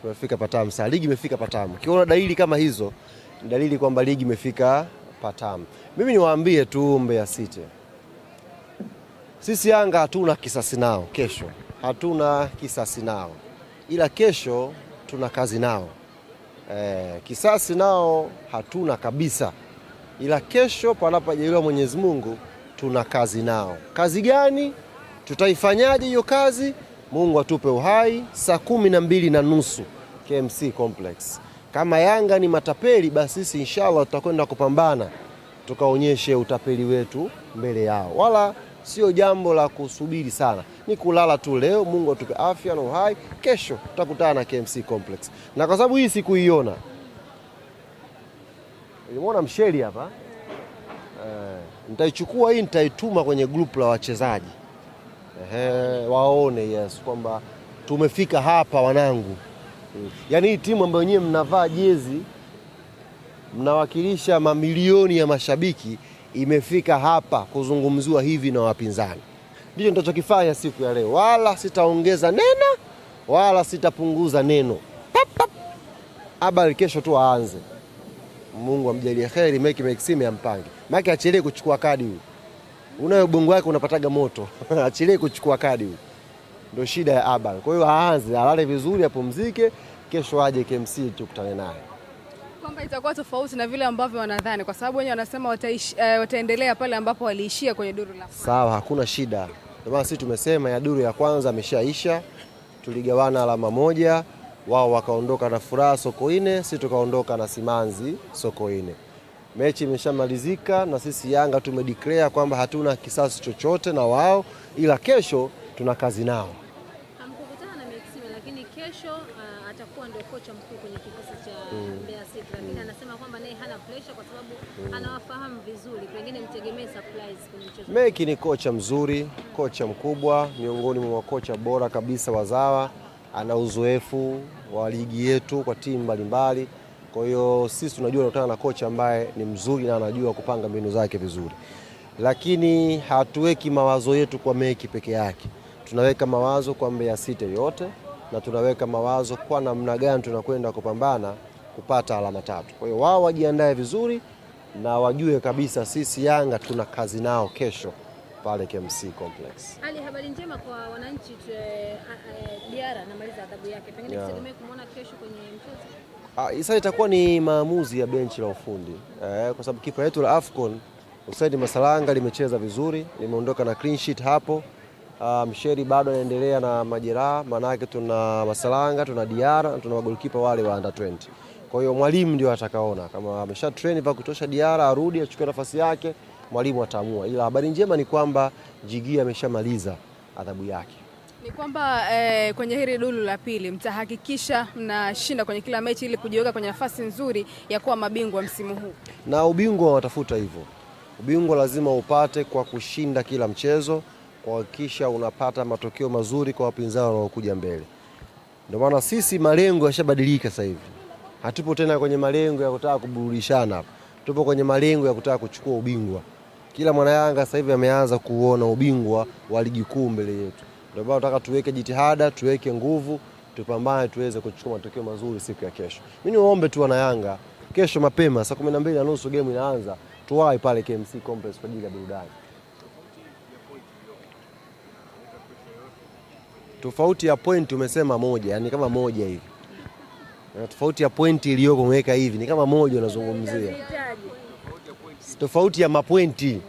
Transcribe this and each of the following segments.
tumefika patamu. Sasa ligi imefika patamu. Ukiona dalili kama hizo, ni dalili kwamba ligi imefika patamu. Mimi niwaambie tu Mbeya City, sisi Yanga hatuna kisasi nao kesho. Hatuna kisasi nao. Ila kesho tuna kazi nao. Kisasi nao hatuna kabisa. Ila kesho panapojaliwa Mwenyezi Mungu tuna kazi nao. Kazi gani? Tutaifanyaje hiyo kazi? Mungu atupe uhai. Saa 12:30 KMC Complex. Kama Yanga ni matapeli, basi sisi inshallah tutakwenda kupambana tukaonyeshe utapeli wetu mbele yao. Wala sio jambo la kusubiri sana, ni kulala tu leo. Mungu atupe afya na uhai. Kesho tutakutana na KMC Complex. Na kwa sababu hii sikuiona, nimeona msheli hapa, nitaichukua hii, nitaituma kwenye group la wachezaji waone yes kwamba tumefika hapa wanangu. Yaani hii timu ambayo nyewe mnavaa jezi mnawakilisha mamilioni ya mashabiki imefika hapa kuzungumziwa hivi na wapinzani. Ndicho nitachokifanya siku ya leo. Wala sitaongeza neno wala sitapunguza neno. Habari kesho tu aanze. Mungu amjalie kheri, Meki Maxime ampange. Maki achelee kuchukua kadi huyu. Unayo bongo yake unapataga moto. Achelee kuchukua kadi huyu. Ndio shida ya habari. Kwa hiyo aanze, alale vizuri, apumzike, kesho aje KMC tukutane naye. Kwamba itakuwa tofauti na vile ambavyo wanadhani, kwa sababu wenyewe wanasema wataendelea pale ambapo waliishia kwenye duru la kwanza. Sawa, hakuna shida. Ndio maana sisi tumesema ya duru ya kwanza ameshaisha. Tuligawana alama moja, wao wakaondoka na furaha Sokoine, sisi tukaondoka na simanzi Sokoine. Mechi imeshamalizika na sisi Yanga tumedeclare kwamba hatuna kisasi chochote na wao, ila kesho tuna kazi nao. Hamkukutana na Maxime, lakini kesho atakuwa ndio kocha mkuu kwenye kikosi cha Mbeya City, lakini anasema kwamba naye hana pressure kwa sababu anawafahamu vizuri, pengine mtegemee surprise kwenye mchezo. Meki ni kocha mzuri, kocha mkubwa, miongoni mwa kocha bora kabisa wazawa, ana uzoefu wa ligi yetu kwa timu mbalimbali. Kwa hiyo sisi tunajua tunakutana na kocha ambaye ni mzuri na anajua kupanga mbinu zake vizuri. Lakini hatuweki mawazo yetu kwa Meki peke yake. Tunaweka mawazo kwa Mbeya City yote na tunaweka mawazo kwa namna gani tunakwenda kupambana kupata alama 3. Kwa hiyo wao wajiandae vizuri na wajue kabisa sisi Yanga tuna kazi nao kesho pale KMC Complex. Hali habari njema kwa wananchi, Diarra anamaliza adhabu yake. Pengine tutegemee kumuona kesho kwenye mchezo. Sasa itakuwa ni maamuzi ya benchi la ufundi. Kwa sababu kipa yetu la AFCON Hussein Masalanga limecheza vizuri, limeondoka na clean sheet hapo. Msheri bado anaendelea na majeraha, maana yake tuna Masalanga, tuna Diarra, tuna magolikipa wale wa under 20. Kwa hiyo mwalimu ndio atakaona kama amesha train pa kutosha Diarra arudi achukue nafasi yake, mwalimu ataamua. Ila habari njema ni kwamba Jigi ameshamaliza adhabu yake. Ni kwamba kwenye hili duru la pili mtahakikisha mnashinda kwenye kila mechi ili kujiweka kwenye nafasi nzuri ya kuwa mabingwa msimu huu. Na ubingwa watafuta hivyo. Ubingwa lazima upate kwa kushinda kila mchezo, kuhakikisha unapata matokeo mazuri kwa wapinzani wanaokuja mbele. Ndio maana sisi malengo yashabadilika sasa hivi. Hatupo tena kwenye malengo ya kutaka kuburudishana hapa. Tupo kwenye malengo ya kutaka kuchukua ubingwa. Kila mwana Yanga sasa hivi ameanza kuona ubingwa wa ligi kuu mbele yetu. Ndio maana tunataka tuweke jitihada, tuweke nguvu, tupambane tuweze kuchukua matokeo mazuri siku ya kesho. Mimi niombe tu wana Yanga, kesho mapema saa 12:30 game inaanza, tuwahi pale KMC Complex kwa ajili ya burudani. Tofauti ya point umesema moja, yani kama moja hivi. Na tofauti ya point iliyoko umeweka hivi, ni kama moja unazungumzia. Tofauti ya mapointi.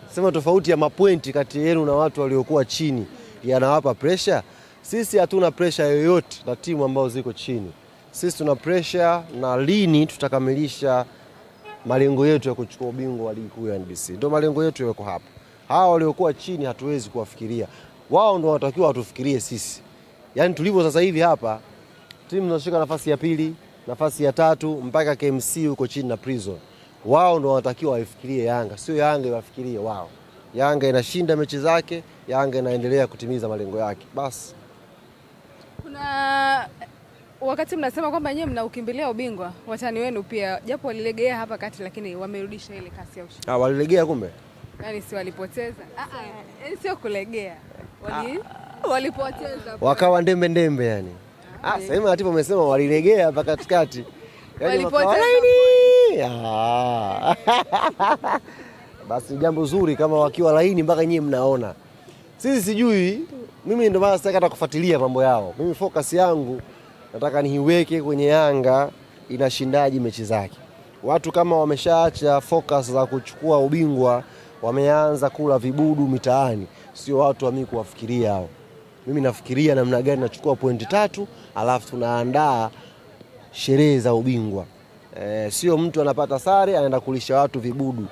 Sema tofauti ya mapointi kati yenu na watu waliokuwa chini yanawapa pressure. Sisi hatuna pressure yoyote na timu ambazo ziko chini. Sisi tuna pressure na lini tutakamilisha malengo yetu ya kuchukua ubingwa wa ligi kuu ya NBC. Ndio malengo yetu yako hapa. Hao waliokuwa chini hatuwezi kuwafikiria. Wao ndio wanatakiwa watufikirie sisi. Yaani tulivyo sasa hivi hapa, timu zinashika nafasi ya pili, nafasi ya 3 mpaka KMC huko chini na Prison. Wao ndio wanatakiwa waifikirie Yanga, sio Yanga iwafikirie wao. Yanga inashinda mechi zake, Yanga inaendelea kutimiza malengo yake. Basi. Kuna wakati mnasema kwamba nyewe mnaukimbilia ubingwa, watani wenu pia japo walilegea hapa kati lakini wamerudisha ile kasi ya ushindi. Walilegea kumbe? Yaani si walipoteza. Sio kulegea. Walipoteza. Wakawa ndembe yani. Sema Latifa umesema walilegea hapa katikati. Yaani basi jambo zuri kama wakiwa laini mpaka nyinyi mnaona. Sisi sijui, mimi ndio maana sitaki hata kufuatilia mambo yao. Mimi focus yangu nataka niiweke kwenye Yanga inashindaji mechi zake. Watu kama wameshaacha focus za kuchukua ubingwa, wameanza kula vibudu mitaani, sio watu wa mimi kuwafikiria hao. Mimi nafikiria namna gani nachukua pointi 3 alafu tunaandaa sherehe za ubingwa. Sio mtu anapata sare anaenda kulisha watu vibudu.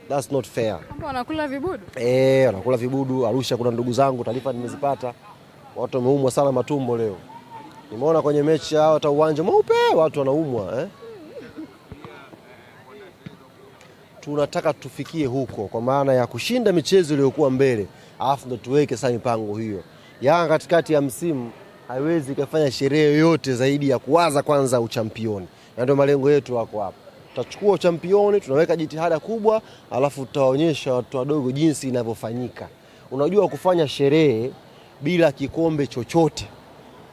That's not fair. Kwamba wanakula vibudu? Wanakula vibudu. Arusha kuna ndugu zangu, taarifa nimezipata. Watu wameumwa sana matumbo leo. Nimeona kwenye mechi hao hata uwanja mweupe watu wanaumwa. Tunataka tufikie huko kwa maana ya kushinda michezo iliyokuwa mbele. Alafu ndo tuweke sasa mipango hiyo. Yanga katikati ya msimu haiwezi kufanya sherehe yoyote zaidi ya kuwaza kwanza uchampioni. Na ndio malengo yetu wako hapa. Tutachukua uchampioni, tunaweka jitihada kubwa, alafu tutaonyesha watu wadogo jinsi inavyofanyika. Unajua kufanya sherehe bila kikombe chochote.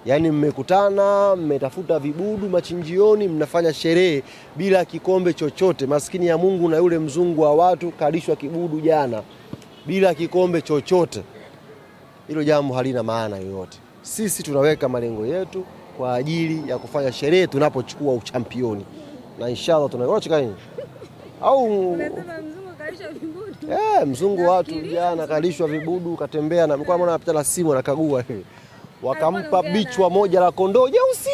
Yaani mmekutana, mmetafuta vibudu machinjioni, mnafanya sherehe bila kikombe chochote. Maskini ya Mungu na yule mzungu wa watu kalishwa kibudu jana bila kikombe chochote. Hilo jambo halina maana yoyote. Sisi tunaweka malengo yetu kwa ajili ya kufanya sherehe tunapochukua uchampioni. Na inshallah tunayocheka nini? Au unasema mzungu kalishwa vibudu? Mzungu watu jana kalishwa vibudu, katembea na mkoa, mbona anapita na simu anakagua hivi. Wakampa bichwa moja la kondoo jeusi.